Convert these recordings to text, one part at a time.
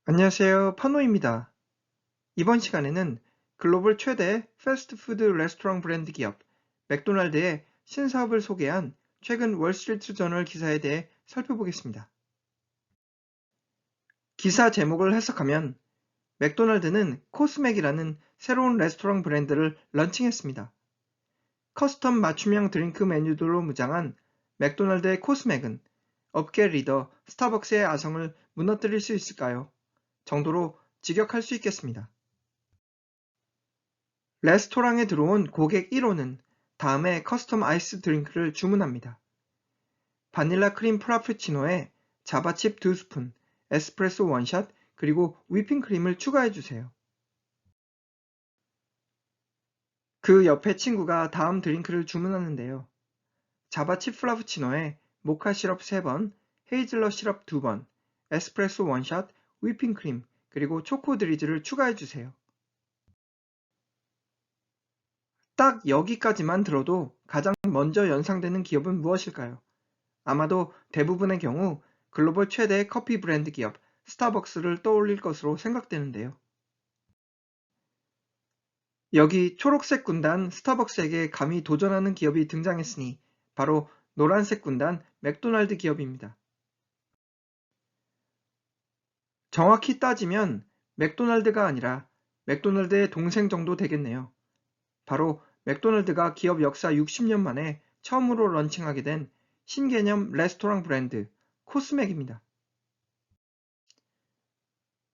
안녕하세요. 파노입니다. 이번 시간에는 글로벌 최대 패스트푸드 레스토랑 브랜드 기업 맥도날드의 신사업을 소개한 최근 월스트리트 저널 기사에 대해 살펴보겠습니다. 기사 제목을 해석하면 맥도날드는 코스맥이라는 새로운 레스토랑 브랜드를 런칭했습니다. 커스텀 맞춤형 드링크 메뉴들로 무장한 맥도날드의 코스맥은 업계 리더 스타벅스의 아성을 무너뜨릴 수 있을까요? 정도로 직역할 수 있겠습니다. 레스토랑에 들어온 고객 1호는 다음에 커스텀 아이스 드링크를 주문합니다. 바닐라 크림 프라푸치노에 자바칩 2스푼, 에스프레소 원샷, 그리고 위핑크림을 추가해주세요. 그 옆에 친구가 다음 드링크를 주문하는데요. 자바칩 프라푸치노에 모카 시럽 3번, 헤이즐넛 시럽 2번, 에스프레소 원샷, 위핑크림, 그리고 초코 드리즐을 추가해주세요. 딱 여기까지만 들어도 가장 먼저 연상되는 기업은 무엇일까요? 아마도 대부분의 경우 글로벌 최대의 커피 브랜드 기업 스타벅스를 떠올릴 것으로 생각되는데요. 여기 초록색 군단 스타벅스에게 감히 도전하는 기업이 등장했으니 바로 노란색 군단 맥도날드 기업입니다. 정확히 따지면 맥도날드가 아니라 맥도날드의 동생 정도 되겠네요. 바로 맥도날드가 기업 역사 60년 만에 처음으로 런칭하게 된 신개념 레스토랑 브랜드 코스맥입니다.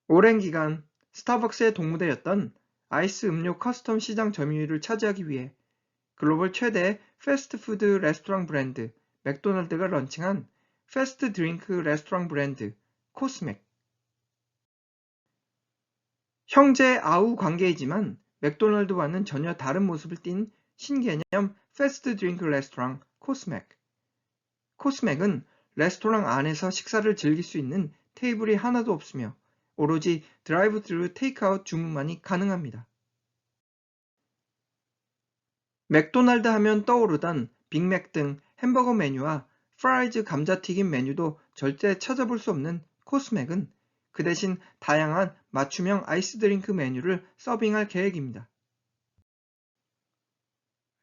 오랜 기간 스타벅스의 동무대였던 아이스 음료 커스텀 시장 점유율을 차지하기 위해 글로벌 최대 패스트푸드 레스토랑 브랜드 맥도날드가 런칭한 패스트 드링크 레스토랑 브랜드 코스맥. 형제 아우 관계이지만 맥도날드와는 전혀 다른 모습을 띤 신개념 패스트 드링크 레스토랑 코스맥. 코스맥은 레스토랑 안에서 식사를 즐길 수 있는 테이블이 하나도 없으며 오로지 드라이브 스루 테이크아웃 주문만이 가능합니다. 맥도날드 하면 떠오르던 빅맥 등 햄버거 메뉴와 프라이즈 감자튀김 메뉴도 절대 찾아볼 수 없는 코스맥은 그 대신 다양한 맞춤형 아이스 드링크 메뉴를 서빙할 계획입니다.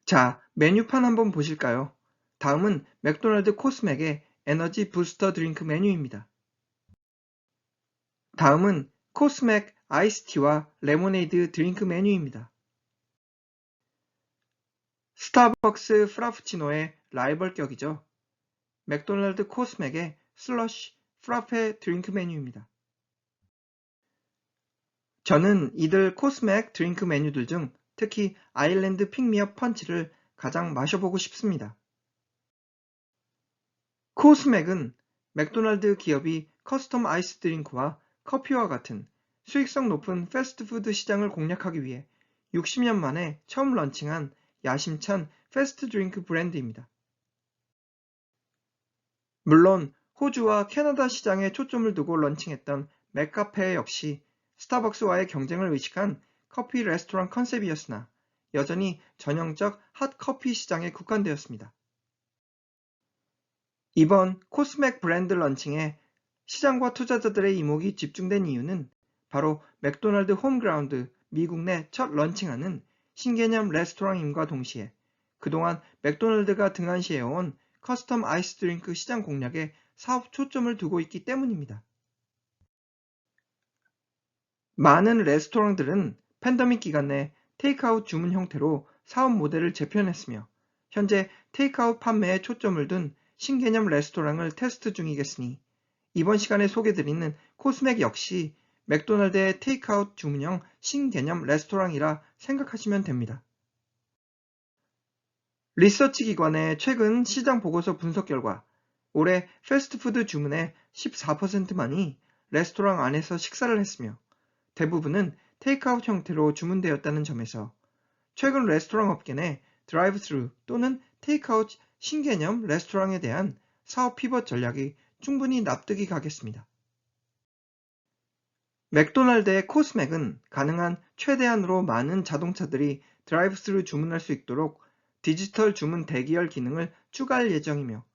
자, 메뉴판 한번 보실까요? 다음은 맥도날드 코스맥의 에너지 부스터 드링크 메뉴입니다. 다음은 코스맥 아이스티와 레모네이드 드링크 메뉴입니다. 스타벅스 프라푸치노의 라이벌격이죠. 맥도날드 코스맥의 슬러시 프라페 드링크 메뉴입니다. 저는 이들 코스맥 드링크 메뉴들 중 특히 아일랜드 픽미업 펀치를 가장 마셔보고 싶습니다. 코스맥은 맥도날드 기업이 커스텀 아이스 드링크와 커피와 같은 수익성 높은 패스트푸드 시장을 공략하기 위해 60년 만에 처음 런칭한 야심찬 패스트 드링크 브랜드입니다. 물론 호주와 캐나다 시장에 초점을 두고 런칭했던 맥카페 역시 스타벅스와의 경쟁을 의식한 커피 레스토랑 컨셉이었으나 여전히 전형적 핫커피 시장에 국한되었습니다. 이번 코스맥 브랜드 런칭에 시장과 투자자들의 이목이 집중된 이유는 바로 맥도날드 홈그라운드 미국 내 첫 런칭하는 신개념 레스토랑임과 동시에 그동안 맥도날드가 등한시해온 커스텀 아이스 드링크 시장 공략에 사업 초점을 두고 있기 때문입니다. 많은 레스토랑들은 팬데믹 기간 내 테이크아웃 주문 형태로 사업 모델을 재편했으며 현재 테이크아웃 판매에 초점을 둔 신개념 레스토랑을 테스트 중이겠으니 이번 시간에 소개드리는 코스맥 역시 맥도날드의 테이크아웃 주문형 신개념 레스토랑이라 생각하시면 됩니다. 리서치 기관의 최근 시장 보고서 분석 결과 올해 패스트푸드 주문의 14%만이 레스토랑 안에서 식사를 했으며 대부분은 테이크아웃 형태로 주문되었다는 점에서 최근 레스토랑 업계 내 드라이브 스루 또는 테이크아웃 신개념 레스토랑에 대한 사업 피벗 전략이 충분히 납득이 가겠습니다. 맥도날드의 코스맥은 가능한 최대한으로 많은 자동차들이 드라이브 스루 주문할 수 있도록 디지털 주문 대기열 기능을 추가할 예정이며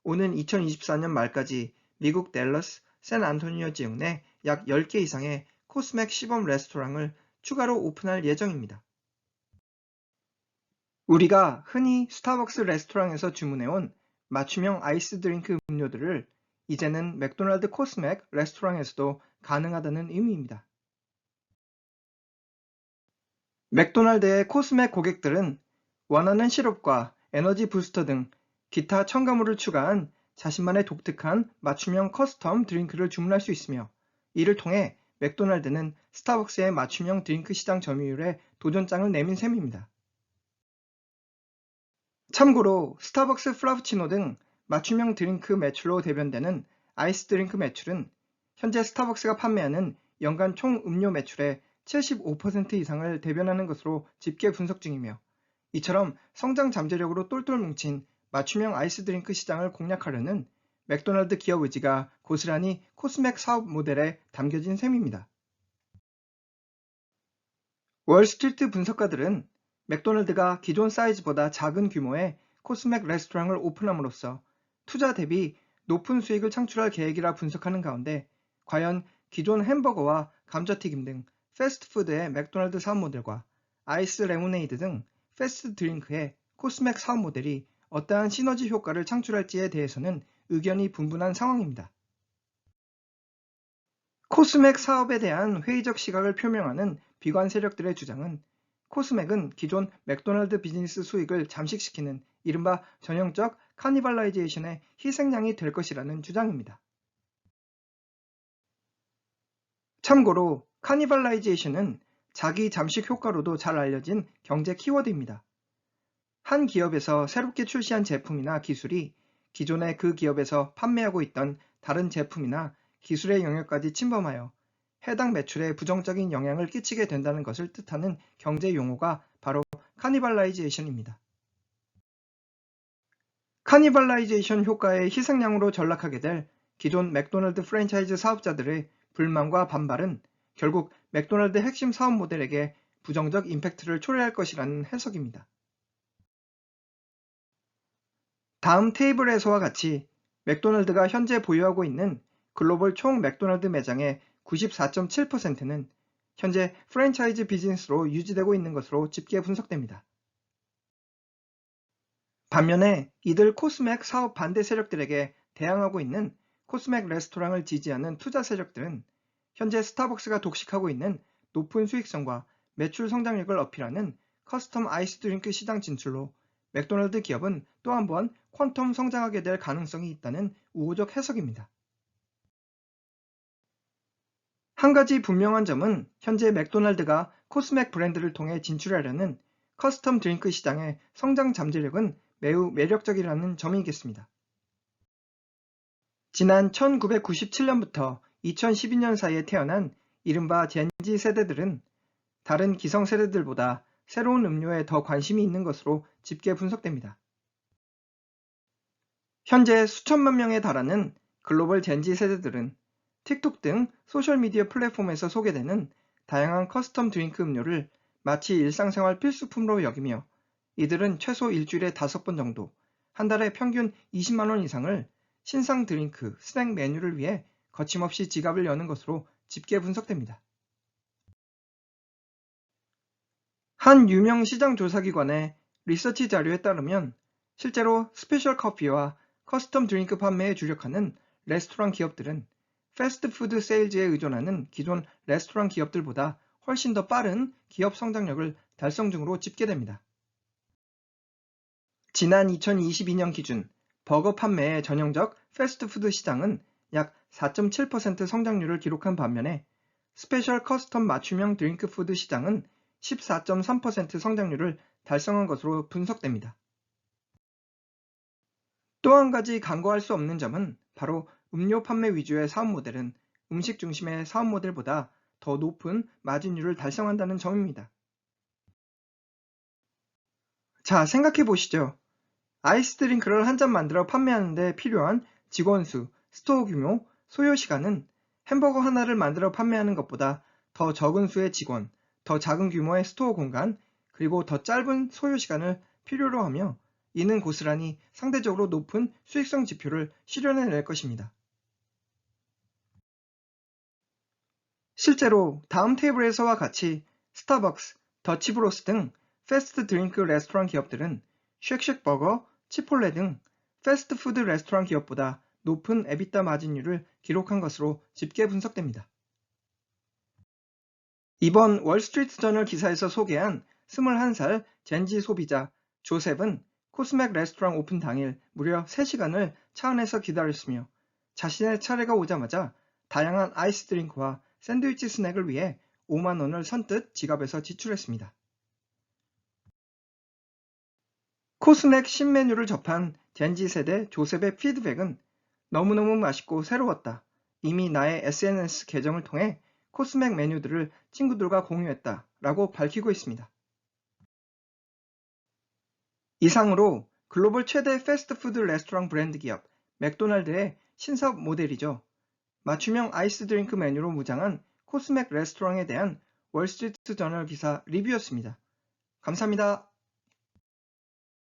오는 2024년 말까지 미국 댈러스, 샌안토니오 지역 내 약 10개 이상의 코스맥 시범 레스토랑을 추가로 오픈할 예정입니다. 우리가 흔히 스타벅스 레스토랑에서 주문해온 맞춤형 아이스 드링크 음료들을 이제는 맥도날드 코스맥 레스토랑에서도 가능하다는 의미입니다. 맥도날드의 코스맥 고객들은 원하는 시럽과 에너지 부스터 등 기타 첨가물을 추가한 자신만의 독특한 맞춤형 커스텀 드링크를 주문할 수 있으며, 이를 통해 맥도날드는 스타벅스의 맞춤형 드링크 시장 점유율에 도전장을 내민 셈입니다. 참고로 스타벅스 프라푸치노 등 맞춤형 드링크 매출로 대변되는 아이스 드링크 매출은 현재 스타벅스가 판매하는 연간 총 음료 매출의 75% 이상을 대변하는 것으로 집계 분석 중이며, 이처럼 성장 잠재력으로 똘똘 뭉친 맞춤형 아이스 드링크 시장을 공략하려는 맥도날드 기업 의지가 고스란히 코스맥 사업 모델에 담겨진 셈입니다. 월스트리트 분석가들은 맥도날드가 기존 사이즈보다 작은 규모의 코스맥 레스토랑을 오픈함으로써 투자 대비 높은 수익을 창출할 계획이라 분석하는 가운데, 과연 기존 햄버거와 감자튀김 등 패스트푸드의 맥도날드 사업 모델과 아이스 레모네이드 등 패스트 드링크의 코스맥 사업 모델이 어떠한 시너지 효과를 창출할지에 대해서는 의견이 분분한 상황입니다. 코스맥 사업에 대한 회의적 시각을 표명하는 비관 세력들의 주장은, 코스맥은 기존 맥도날드 비즈니스 수익을 잠식시키는 이른바 전형적 카니발라이제이션의 희생양이 될 것이라는 주장입니다. 참고로 카니발라이제이션은 자기 잠식 효과로도 잘 알려진 경제 키워드입니다. 한 기업에서 새롭게 출시한 제품이나 기술이 기존의 그 기업에서 판매하고 있던 다른 제품이나 기술의 영역까지 침범하여 해당 매출에 부정적인 영향을 끼치게 된다는 것을 뜻하는 경제 용어가 바로 카니발라이제이션입니다. 카니발라이제이션 효과의 희생양으로 전락하게 될 기존 맥도날드 프랜차이즈 사업자들의 불만과 반발은 결국 맥도날드 핵심 사업 모델에게 부정적 임팩트를 초래할 것이라는 해석입니다. 다음 테이블에서와 같이 맥도날드가 현재 보유하고 있는 글로벌 총 맥도날드 매장의 94.7%는 현재 프랜차이즈 비즈니스로 유지되고 있는 것으로 집계 분석됩니다. 반면에 이들 코스맥 사업 반대 세력들에게 대항하고 있는 코스맥 레스토랑을 지지하는 투자 세력들은 현재 스타벅스가 독식하고 있는 높은 수익성과 매출 성장력을 어필하는 커스텀 아이스 드링크 시장 진출로 맥도날드 기업은 또 한 번 퀀텀 성장하게 될 가능성이 있다는 우호적 해석입니다. 한 가지 분명한 점은 현재 맥도날드가 코스맥 브랜드를 통해 진출하려는 커스텀 드링크 시장의 성장 잠재력은 매우 매력적이라는 점이겠습니다. 지난 1997년부터 2012년 사이에 태어난 이른바 젠지 세대들은 다른 기성 세대들보다 새로운 음료에 더 관심이 있는 것으로 집계 분석됩니다. 현재 수천만 명에 달하는 글로벌 젠지 세대들은 틱톡 등 소셜미디어 플랫폼에서 소개되는 다양한 커스텀 드링크 음료를 마치 일상생활 필수품으로 여기며, 이들은 최소 일주일에 5번 정도, 한 달에 평균 20만 원 이상을 신상 드링크, 스낵 메뉴를 위해 거침없이 지갑을 여는 것으로 집계 분석됩니다. 한 유명 시장 조사기관의 리서치 자료에 따르면 실제로 스페셜 커피와 커스텀 드링크 판매에 주력하는 레스토랑 기업들은 패스트푸드 세일즈에 의존하는 기존 레스토랑 기업들보다 훨씬 더 빠른 기업 성장력을 달성 중으로 집계됩니다. 지난 2022년 기준 버거 판매의 전형적 패스트푸드 시장은 약 4.7% 성장률을 기록한 반면에 스페셜 커스텀 맞춤형 드링크 푸드 시장은 14.3% 성장률을 달성한 것으로 분석됩니다. 또 한 가지 간과할 수 없는 점은 바로 음료 판매 위주의 사업 모델은 음식 중심의 사업 모델보다 더 높은 마진율을 달성한다는 점입니다. 자, 생각해 보시죠. 아이스 드링크를 한 잔 만들어 판매하는 데 필요한 직원 수, 스토어 규모, 소요 시간은 햄버거 하나를 만들어 판매하는 것보다 더 적은 수의 직원, 더 작은 규모의 스토어 공간, 그리고 더 짧은 소요 시간을 필요로 하며, 이는 고스란히 상대적으로 높은 수익성 지표를 실현해낼 것입니다. 실제로 다음 테이블에서와 같이 스타벅스, 더치브로스 등 패스트 드링크 레스토랑 기업들은 쉑쉑버거, 치폴레 등 패스트푸드 레스토랑 기업보다 높은 에비타 마진율을 기록한 것으로 집계 분석됩니다. 이번 월스트리트저널 기사에서 소개한 21살 젠지 소비자 조셉은 코스맥 레스토랑 오픈 당일 무려 3시간을 차 안에서 기다렸으며 자신의 차례가 오자마자 다양한 아이스 드링크와 샌드위치 스낵을 위해 5만 원을 선뜻 지갑에서 지출했습니다. 코스맥 신메뉴를 접한 젠지 세대 조셉의 피드백은 너무너무 맛있고 새로웠다. 이미 나의 SNS 계정을 통해 코스맥 메뉴들을 친구들과 공유했다 라고 밝히고 있습니다. 이상으로 글로벌 최대 패스트푸드 레스토랑 브랜드 기업 맥도날드의 신사업 모델이죠. 맞춤형 아이스 드링크 메뉴로 무장한 코스맥 레스토랑에 대한 월스트리트 저널 기사 리뷰였습니다. 감사합니다.